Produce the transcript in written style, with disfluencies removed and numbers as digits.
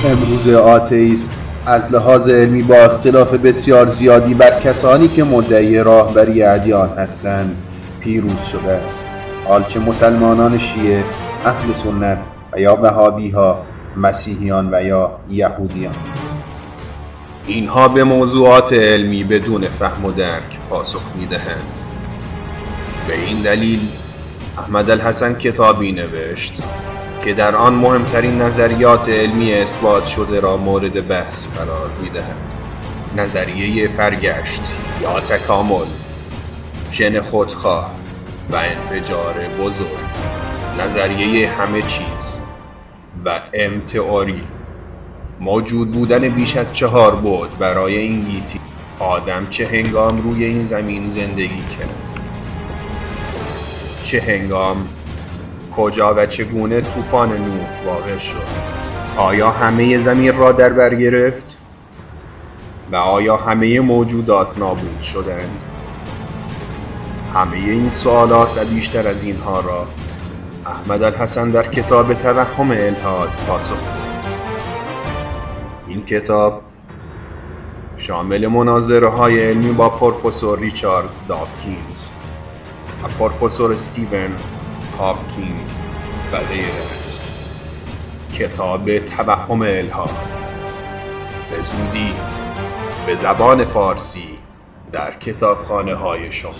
امروز آتئیسم از لحاظ علمی با اختلاف بسیار زیادی بر کسانی که مدعی راهبری ادیان هستند پیروز شده است، حال چه مسلمانان شیعه، اهل سنت و یا وهابی‌ها، مسیحیان و یا یهودیان. اینها به موضوعات علمی بدون فهم و درک پاسخ می‌دهند. به این دلیل احمدالحسن کتابی نوشت که در آن مهمترین نظریات علمی اثبات شده را مورد بحث قرار می‌دهد. نظریه فرگشت یا تکامل، ژن خودخواه و انفجار بزرگ، نظریه همه چیز و تئوری، موجود بودن بیش از 4 بعد برای این گیتی. آدم چه هنگام روی این زمین زندگی کرد، چه هنگام، کجا و چگونه طوفان نوح واقع شد، آیا همه زمین را در بر گرفت و آیا همه موجودات نابود شدند؟ همه این سوالات و بیشتر از اینها را احمدالحسن در کتاب توهم الحاد پاسخ داد. این کتاب شامل مناظره‌های علمی با پروفسور ریچارد داوکینز و پروفسور استیون هاپکینگ و غیره است. کتاب توهم الحاد به زودی به زبان فارسی در کتابخانه‌های شما.